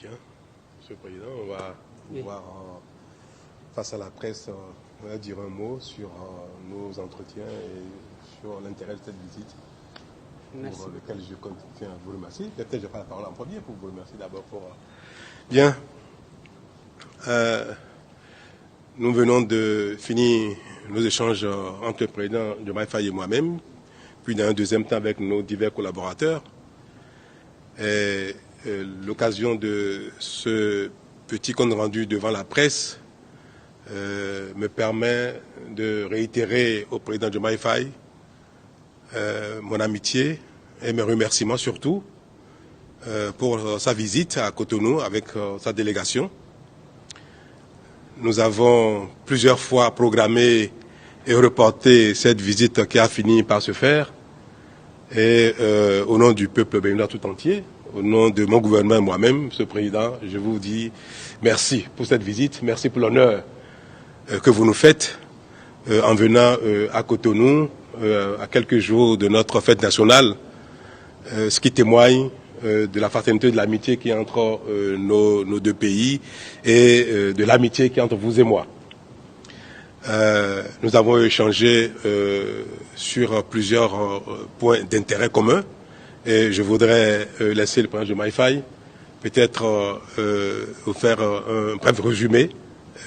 Bien. Monsieur le Président, on va pouvoir, face à la presse, on va dire un mot sur nos entretiens et sur l'intérêt de cette visite. Merci. Pour lequel je tiens à vous remercier. Peut-être que je prends la parole en premier pour vous remercier d'abord pour... Bien. Nous venons de finir nos échanges entre le président Diomaye Faye et moi-même, puis dans un deuxième temps avec nos divers collaborateurs. Et l'occasion de ce petit compte rendu devant la presse me permet de réitérer au président Diomaye Faye mon amitié et mes remerciements surtout pour sa visite à Cotonou avec sa délégation. Nous avons plusieurs fois programmé et reporté cette visite qui a fini par se faire. Et au nom du peuple béninois tout entier, au nom de mon gouvernement et moi-même, Monsieur le Président, je vous dis merci pour cette visite, merci pour l'honneur que vous nous faites en venant à Cotonou à quelques jours de notre fête nationale, ce qui témoigne de la fraternité, de l'amitié qui est entre nos deux pays et de l'amitié qui est entre vous et moi. Nous avons échangé sur plusieurs points d'intérêt commun et je voudrais laisser le président Diomaye Faye peut-être vous faire un bref résumé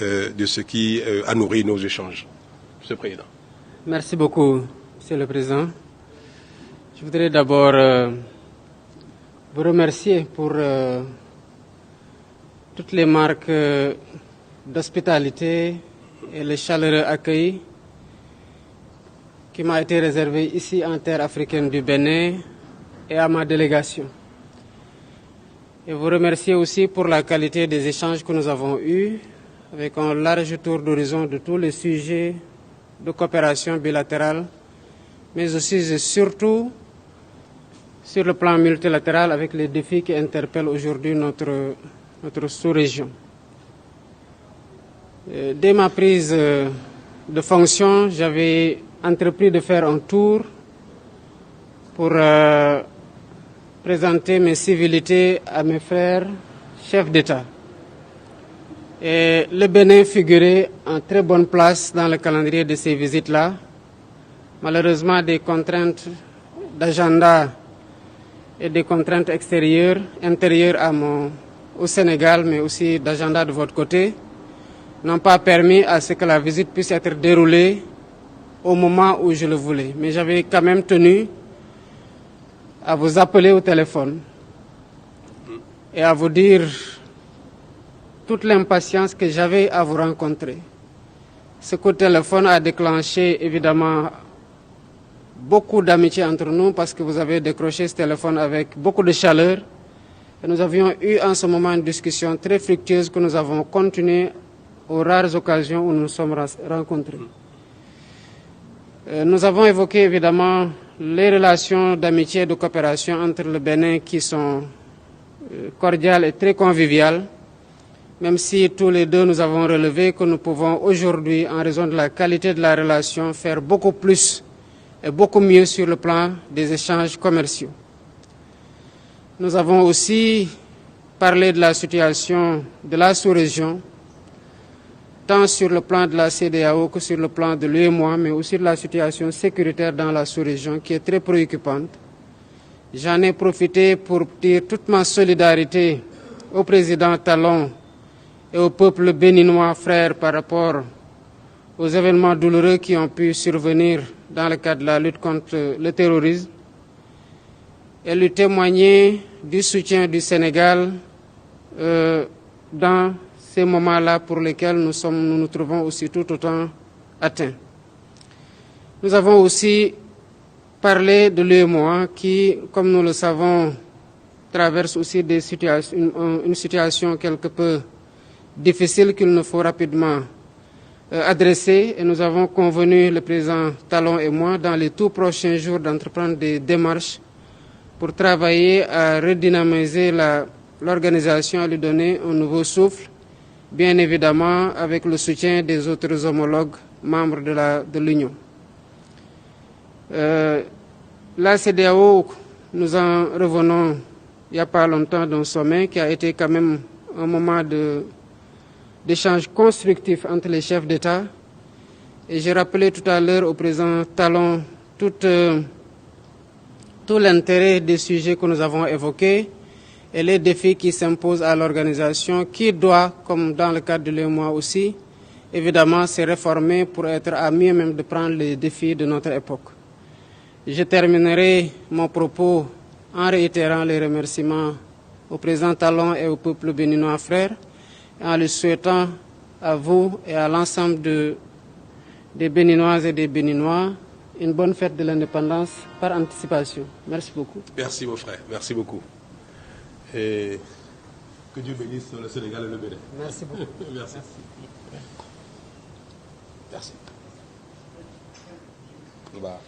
de ce qui a nourri nos échanges. Monsieur le Président. Merci beaucoup, Monsieur le Président. Je voudrais d'abord vous remercier pour toutes les marques d'hospitalité et le chaleureux accueil qui m'a été réservé ici en terre africaine du Bénin et à ma délégation. Et vous remercier aussi pour la qualité des échanges que nous avons eus avec un large tour d'horizon de tous les sujets de coopération bilatérale, mais aussi et surtout sur le plan multilatéral avec les défis qui interpellent aujourd'hui notre sous-région. Dès ma prise de fonction, j'avais entrepris de faire un tour pour présenter mes civilités à mes frères chefs d'État. Et le Bénin figurait en très bonne place dans le calendrier de ces visites-là. Malheureusement, des contraintes d'agenda et des contraintes extérieures, intérieures au Sénégal, mais aussi d'agenda de votre côté, n'ont pas permis à ce que la visite puisse être déroulée au moment où je le voulais. Mais j'avais quand même tenu à vous appeler au téléphone et à vous dire toute l'impatience que j'avais à vous rencontrer. Ce coup de téléphone a déclenché évidemment beaucoup d'amitié entre nous parce que vous avez décroché ce téléphone avec beaucoup de chaleur. Et nous avions eu en ce moment une discussion très fructueuse que nous avons continué aux rares occasions où nous nous sommes rencontrés. Nous avons évoqué évidemment les relations d'amitié et de coopération entre le Bénin qui sont cordiales et très conviviales, même si tous les deux nous avons relevé que nous pouvons aujourd'hui, en raison de la qualité de la relation, faire beaucoup plus et beaucoup mieux sur le plan des échanges commerciaux. Nous avons aussi parlé de la situation de la sous-région, tant sur le plan de la CEDEAO que sur le plan de l'UEMOA, mais aussi de la situation sécuritaire dans la sous-région qui est très préoccupante. J'en ai profité pour dire toute ma solidarité au président Talon et au peuple béninois frère par rapport aux événements douloureux qui ont pu survenir dans le cadre de la lutte contre le terrorisme et lui témoigner du soutien du Sénégal dans ces moments-là pour lesquels nous nous trouvons aussi tout autant atteints. Nous avons aussi parlé de l'UEMOA qui, comme nous le savons, traverse aussi une situation quelque peu difficile qu'il nous faut rapidement adresser. Et nous avons convenu, le président Talon et moi, dans les tout prochains jours d'entreprendre des démarches pour travailler à redynamiser l'organisation, à lui donner un nouveau souffle, bien évidemment avec le soutien des autres homologues membres de l'Union. La CEDEAO, nous en revenons il n'y a pas longtemps d'un sommet qui a été quand même un moment d'échange constructif entre les chefs d'État. Et j'ai rappelé tout à l'heure au président Talon tout l'intérêt des sujets que nous avons évoqués et les défis qui s'imposent à l'organisation qui doit, comme dans le cadre de l'UEMOA aussi, évidemment se réformer pour être à mieux même de prendre les défis de notre époque. Je terminerai mon propos en réitérant les remerciements au président Talon et au peuple béninois frère, en le souhaitant à vous et à l'ensemble des Béninoises et des Béninois une bonne fête de l'indépendance par anticipation. Merci beaucoup. Merci mon frère, merci beaucoup. Et que Dieu bénisse le Sénégal et le Bénin. Merci beaucoup. Merci. Merci. Merci.